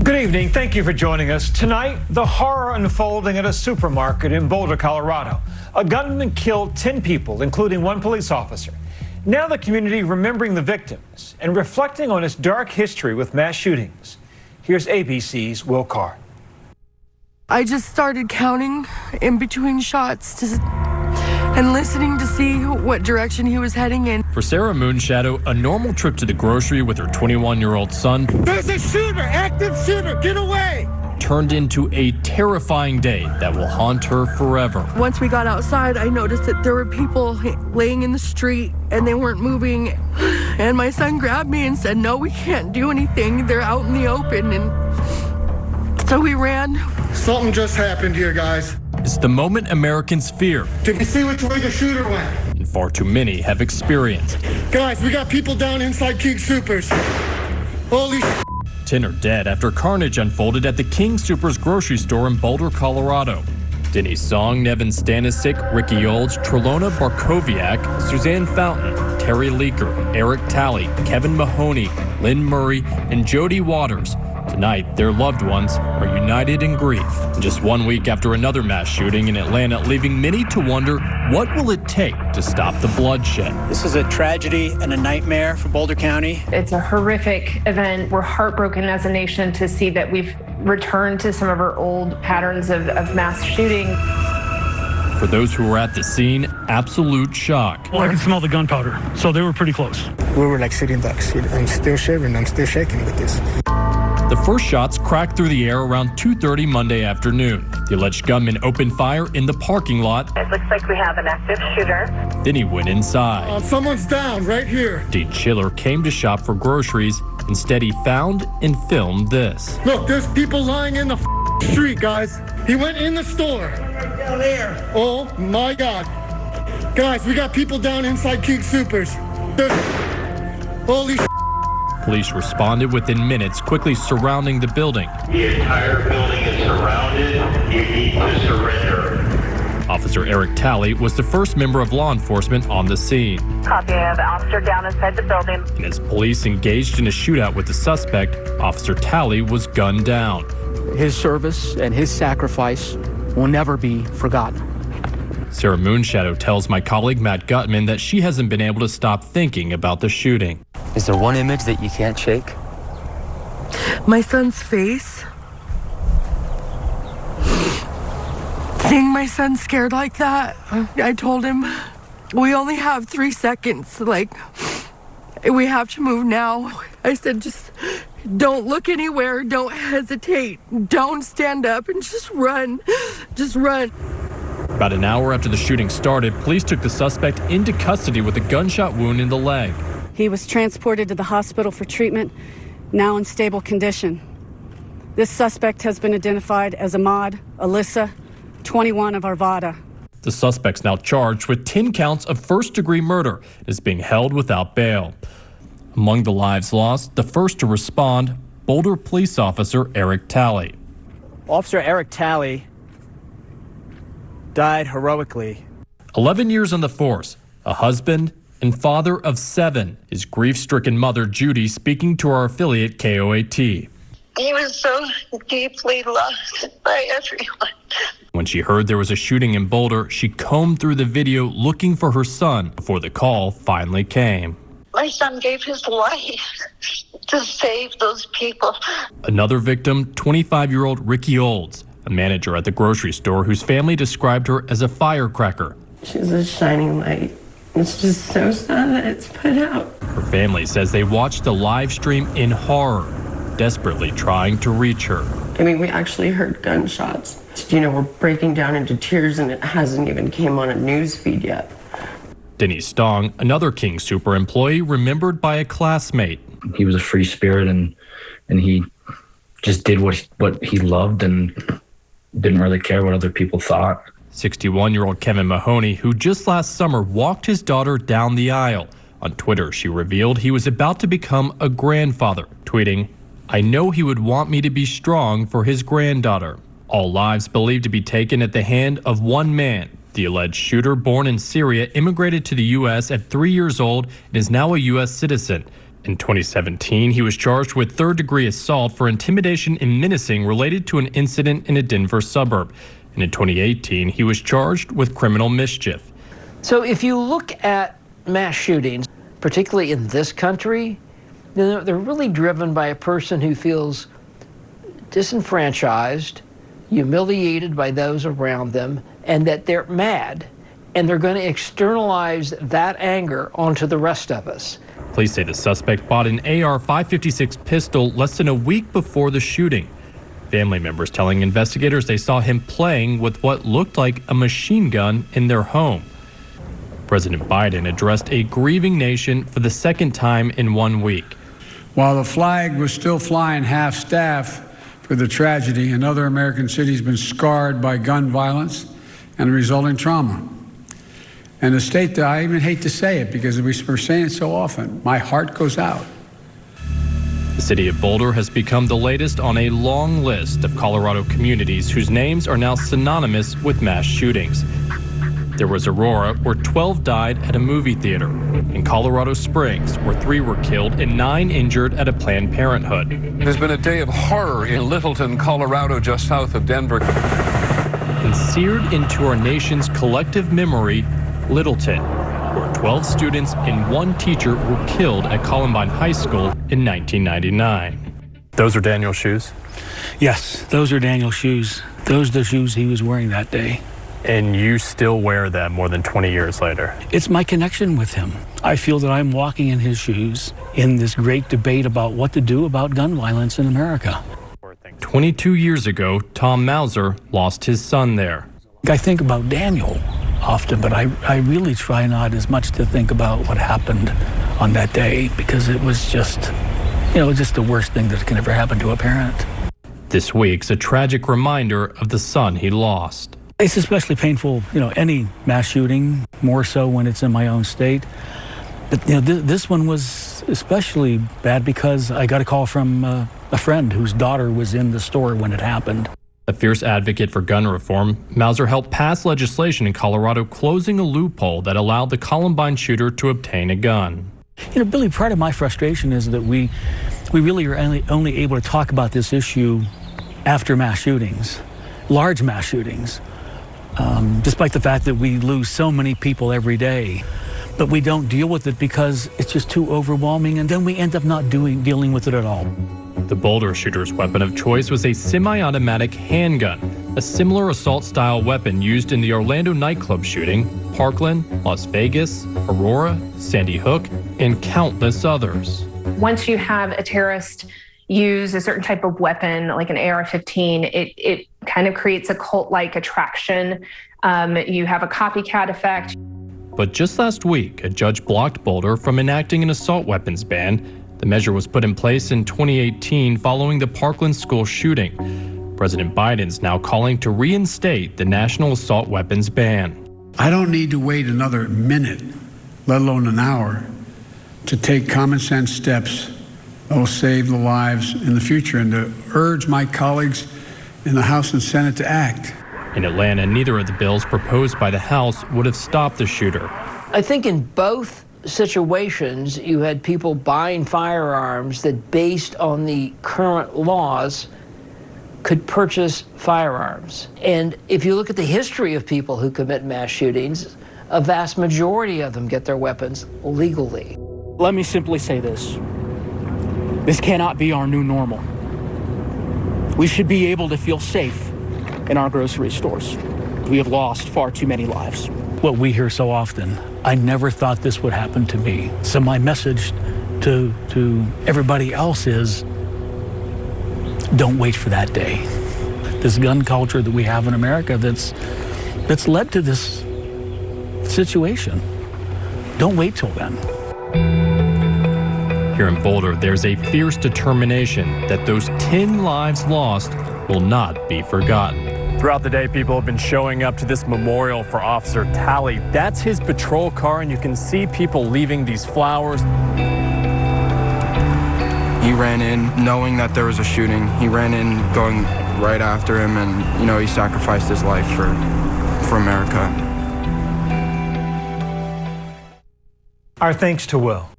Good evening. Thank you for joining us. Tonight, the horror unfolding at a supermarket in Boulder, Colorado. A gunman killed 10 people, including one police officer. Now the community remembering the victims and reflecting on its dark history with mass shootings. Here's ABC's Will Carr. I just started counting in between shots and listening to see what direction he was heading in. For Sarah Moonshadow, a normal trip to the grocery with her 21-year-old son, there's a shooter, active shooter, get away! Turned into a terrifying day that will haunt her forever. Once we got outside, I noticed that there were people laying in the street and they weren't moving. And my son grabbed me and said, "No, we can't do anything. They're out in the open." And so we ran. Something just happened here, guys. It's the moment Americans fear. Did you see which way the shooter went? And far too many have experienced. Guys, we got people down inside King Supers. Holy 10 are dead after carnage unfolded at the King Supers grocery store in Boulder, Colorado. Denny Song, Nevin Stanisic, Ricky Olds, Trelona Barkoviak, Suzanne Fountain, Terry Leaker, Eric Talley, Kevin Mahoney, Lynn Murray, and Jody Waters. Tonight, their loved ones are united in grief. Just 1 week after another mass shooting in Atlanta, leaving many to wonder, what will it take to stop the bloodshed? This is a tragedy and a nightmare for Boulder County. It's a horrific event. We're heartbroken as a nation to see that we've returned to some of our old patterns of mass shooting. For those who were at the scene, absolute shock. Well, I can smell the gunpowder, so they were pretty close. We were like sitting ducks. I'm still shivering. I'm still shaking with this. The first shots cracked through the air around 2:30 Monday afternoon. The alleged gunman opened fire in the parking lot. It looks like we have an active shooter. Then he went inside. Someone's down right here. Dean Schiller came to shop for groceries. Instead, he found and filmed this. Look, there's people lying in the street, guys. He went in the store. Down there. Oh, my God. Guys, we got people down inside King Supers. Holy Police responded within minutes, quickly surrounding the building. The entire building is surrounded. You need to surrender. Officer Eric Talley was the first member of law enforcement on the scene. Copy of officer down inside the building. And as police engaged in a shootout with the suspect, Officer Talley was gunned down. His service and his sacrifice will never be forgotten. Sarah Moonshadow tells my colleague Matt Gutman that she hasn't been able to stop thinking about the shooting. Is there one image that you can't shake? My son's face. Seeing my son scared like that, I told him, we only have 3 seconds. Like, we have to move now. I said, just don't look anywhere. Don't hesitate. Don't stand up and just run. Just run. About an hour after the shooting started, police took the suspect into custody with a gunshot wound in the leg. He was transported to the hospital for treatment, now in stable condition. This suspect has been identified as Ahmad Alyssa, 21 of Arvada. The suspect's now charged with 10 counts of first-degree murder and is being held without bail. Among the lives lost, the first to respond, Boulder police officer Eric Talley. Officer Eric Talley died heroically. 11 years on the force, a husband and father of 7, his grief-stricken mother Judy speaking to our affiliate KOAT. He was so deeply loved by everyone. When she heard there was a shooting in Boulder, she combed through the video looking for her son before the call finally came. My son gave his life to save those people. Another victim, 25-year-old Ricky Olds, a manager at the grocery store whose family described her as a firecracker. She's a shining light. It's just so sad that it's put out. Her family says they watched the live stream in horror, desperately trying to reach her. I mean, we actually heard gunshots. You know, we're breaking down into tears and it hasn't even came on a news feed yet. Denny Stong, another King Super employee, remembered by a classmate. He was a free spirit and he just did what he loved and didn't really care what other people thought. 61-year-old Kevin Mahoney, who just last summer walked his daughter down the aisle. On Twitter, she revealed he was about to become a grandfather, tweeting, "I know he would want me to be strong for his granddaughter." All lives believed to be taken at the hand of one man. The alleged shooter, born in Syria, immigrated to the U.S. at 3 years old and is now a U.S. citizen. In 2017, he was charged with third-degree assault for intimidation and menacing related to an incident in a Denver suburb. And in 2018, he was charged with criminal mischief. So if you look at mass shootings, particularly in this country, they're really driven by a person who feels disenfranchised, humiliated by those around them, and that they're mad, and they're going to externalize that anger onto the rest of us. Police say the suspect bought an AR-556 pistol less than a week before the shooting. Family members telling investigators they saw him playing with what looked like a machine gun in their home. President Biden addressed a grieving nation for the second time in 1 week. While the flag was still flying half-staff for the tragedy, another American city has been scarred by gun violence and the resulting trauma. And the state that I even hate to say it because we're saying it so often, my heart goes out. The city of Boulder has become the latest on a long list of Colorado communities whose names are now synonymous with mass shootings. There was Aurora, where 12 died at a movie theater. In Colorado Springs, where 3 were killed and 9 injured at a Planned Parenthood. There's been a day of horror in Littleton, Colorado, just south of Denver. And seared into our nation's collective memory, Littleton, where 12 students and 1 teacher were killed at Columbine High School in 1999. Those are Daniel's shoes? Yes, those are Daniel's shoes. Those are the shoes he was wearing that day. And you still wear them more than 20 years later? It's my connection with him. I feel that I'm walking in his shoes in this great debate about what to do about gun violence in America. 22 years ago, Tom Mauser lost his son there. I think about Daniel often, but I really try not as much to think about what happened on that day because it was just, just the worst thing that can ever happen to a parent. This week's a tragic reminder of the son he lost. It's especially painful, any mass shooting, more so when it's in my own state. But, this one was especially bad because I got a call from a friend whose daughter was in the store when it happened. A fierce advocate for gun reform, Mauser helped pass legislation in Colorado closing a loophole that allowed the Columbine shooter to obtain a gun. Billy, part of my frustration is that we really are only able to talk about this issue after mass shootings, large mass shootings. Despite the fact that we lose so many people every day, but we don't deal with it because it's just too overwhelming, and then we end up not dealing with it at all. The Boulder shooter's weapon of choice was a semi-automatic handgun, a similar assault-style weapon used in the Orlando nightclub shooting, Parkland, Las Vegas, Aurora, Sandy Hook, and countless others. Once you have a terrorist use a certain type of weapon, like an AR-15, it kind of creates a cult-like attraction. You have a copycat effect. But just last week, a judge blocked Boulder from enacting an assault weapons ban. The measure was put in place in 2018 following the Parkland school shooting. President Biden's now calling to reinstate the national assault weapons ban. I don't need to wait another minute, let alone an hour, to take common sense steps that will save the lives in the future and to urge my colleagues in the House and Senate to act. In Atlanta, neither of the bills proposed by the House would have stopped the shooter. I think in both situations, you had people buying firearms that, based on the current laws, could purchase firearms. And if you look at the history of people who commit mass shootings, a vast majority of them get their weapons legally. Let me simply say this. This cannot be our new normal. We should be able to feel safe in our grocery stores. We have lost far too many lives. What we hear so often, I never thought this would happen to me. So my message to everybody else is, don't wait for that day. This gun culture that we have in America that's led to this situation. Don't wait till then. Here in Boulder, there's a fierce determination that those 10 lives lost will not be forgotten. Throughout the day, people have been showing up to this memorial for Officer Talley. That's his patrol car, and you can see people leaving these flowers. He ran in knowing that there was a shooting. He ran in going right after him, and, he sacrificed his life for America. Our thanks to Will.